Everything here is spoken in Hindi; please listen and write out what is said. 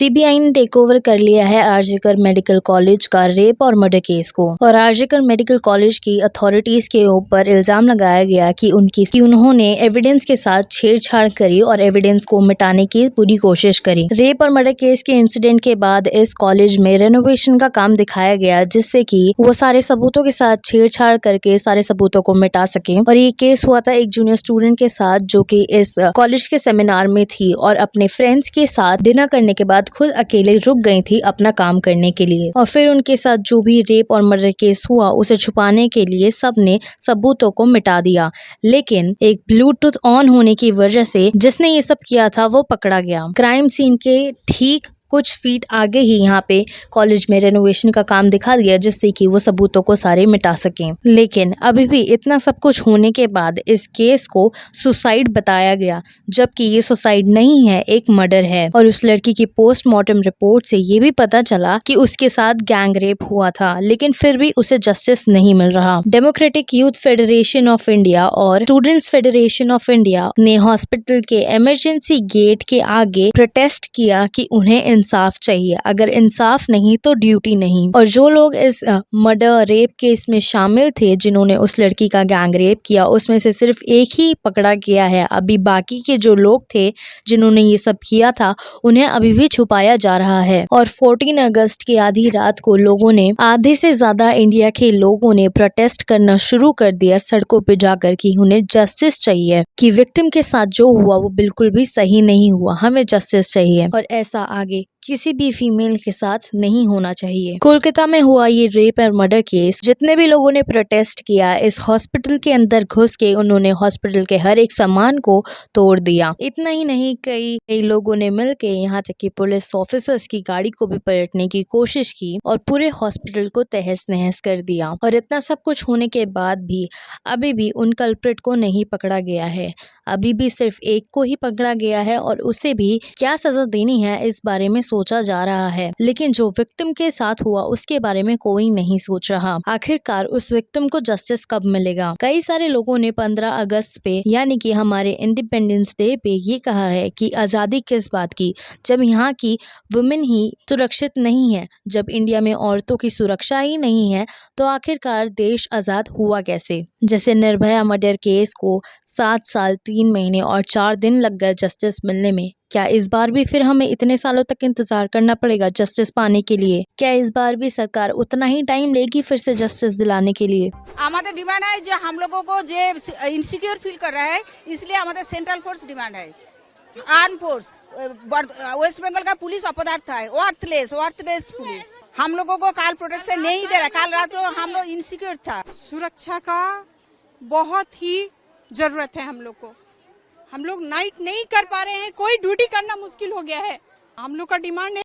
सीबीआई ने टेक ओवर कर लिया है आरजीकर मेडिकल कॉलेज का रेप और मर्डर केस को। और आरजीकर मेडिकल कॉलेज की अथॉरिटीज के ऊपर इल्जाम लगाया गया कि उन्होंने एविडेंस के साथ छेड़छाड़ करी और एविडेंस को मिटाने की पूरी कोशिश करी। रेप और मर्डर केस के इंसिडेंट के बाद इस कॉलेज में रेनोवेशन का काम दिखाया गया, जिससे कि वो सारे सबूतों के साथ छेड़छाड़ करके सारे सबूतों को मिटा सके। और ये केस हुआ था एक जूनियर स्टूडेंट के साथ, जो कि इस कॉलेज के सेमिनार में थी और अपने फ्रेंड्स के साथ डिनर करने के बाद खुद अकेले रुक गई थी अपना काम करने के लिए। और फिर उनके साथ जो भी रेप और मर्डर केस हुआ उसे छुपाने के लिए सबने सबूतों को मिटा दिया, लेकिन एक ब्लूटूथ ऑन होने की वजह से जिसने ये सब किया था वो पकड़ा गया। क्राइम सीन के ठीक कुछ फीट आगे ही यहाँ पे कॉलेज में रेनोवेशन का काम दिखा दिया, जिससे कि वो सबूतों को सारे मिटा सकें। लेकिन अभी भी इतना सब कुछ होने के बाद इस केस को सुसाइड बताया गया, जबकि ये सुसाइड नहीं है, एक मर्डर है। और उस लड़की की पोस्टमार्टम रिपोर्ट से ये भी पता चला कि उसके साथ गैंग रेप हुआ था, लेकिन फिर भी उसे जस्टिस नहीं मिल रहा। Democratic youth federation of India और स्टूडेंट्स फेडरेशन ऑफ इंडिया ने हॉस्पिटल के इमरजेंसी गेट के आगे प्रोटेस्ट किया कि उन्हें इंसाफ चाहिए, अगर इंसाफ नहीं तो ड्यूटी नहीं। और जो लोग इस मर्डर रेप केस में शामिल थे, जिन्होंने उस लड़की का गैंग रेप किया, उसमें से सिर्फ एक ही पकड़ा गया है। अभी बाकी के जो लोग थे जिन्होंने ये सब किया था, उन्हें अभी भी छुपाया जा रहा है। और 14 अगस्त की आधी रात को लोगों ने, आधे से ज्यादा इंडिया के लोगों ने प्रोटेस्ट करना शुरू कर दिया सड़कों पे जाकर कि उन्हें जस्टिस चाहिए, कि विक्टिम के साथ जो हुआ वो बिल्कुल भी सही नहीं हुआ, हमें जस्टिस चाहिए और ऐसा आगे किसी भी फीमेल के साथ नहीं होना चाहिए। कोलकाता में हुआ ये रेप और मर्डर केस, जितने भी लोगों ने प्रोटेस्ट किया, इस हॉस्पिटल के अंदर घुस के उन्होंने हॉस्पिटल के हर एक सामान को तोड़ दिया। इतना ही नहीं, कई लोगों ने मिलके यहाँ तक कि पुलिस ऑफिसर्स की गाड़ी को भी पलटने की कोशिश की और पूरे हॉस्पिटल को तहस नहस कर दिया। और इतना सब कुछ होने के बाद भी अभी भी उन कल्प्रिट को नहीं पकड़ा गया है। अभी भी सिर्फ एक को ही पकड़ा गया है और उसे भी क्या सजा देनी है इस बारे में सोचा जा रहा है, लेकिन जो विक्टिम के साथ हुआ उसके बारे में कोई नहीं सोच रहा। आखिरकार उस विक्टिम को जस्टिस कब मिलेगा? कई सारे लोगों ने 15 अगस्त पे, यानी कि हमारे इंडिपेंडेंस डे पे ये कहा है कि आजादी किस बात की, जब यहाँ की वुमेन ही सुरक्षित नहीं है, जब इंडिया में औरतों की सुरक्षा ही नहीं है, तो आखिरकार देश आजाद हुआ कैसे? जैसे निर्भया मर्डर केस को 7 साल 3 महीने और 4 दिन लग गए जस्टिस मिलने में। क्या इस बार भी फिर हमें इतने सालों तक इंतजार करना पड़ेगा जस्टिस पाने के लिए? क्या इस बार भी सरकार उतना ही टाइम लेगी फिर से जस्टिस दिलाने के लिए? हमारा डिमांड है जो हम लोगों को जो इनसिक्योर फील कर रहा है, इसलिए हमारा सेंट्रल फोर्स डिमांड है, आर्म फोर्स। वेस्ट बंगाल का पुलिस अपदार्थ है, वर्थलेस पुलिस हम लोगों को काल प्रोटेक्शन नहीं दे रहा। काल रात को हम लोग इनसिक्योर था। सुरक्षा का बहुत ही जरूरत है हम लोग को। हम लोग नाइट नहीं कर पा रहे हैं, कोई ड्यूटी करना मुश्किल हो गया है। हम लोग का डिमांड है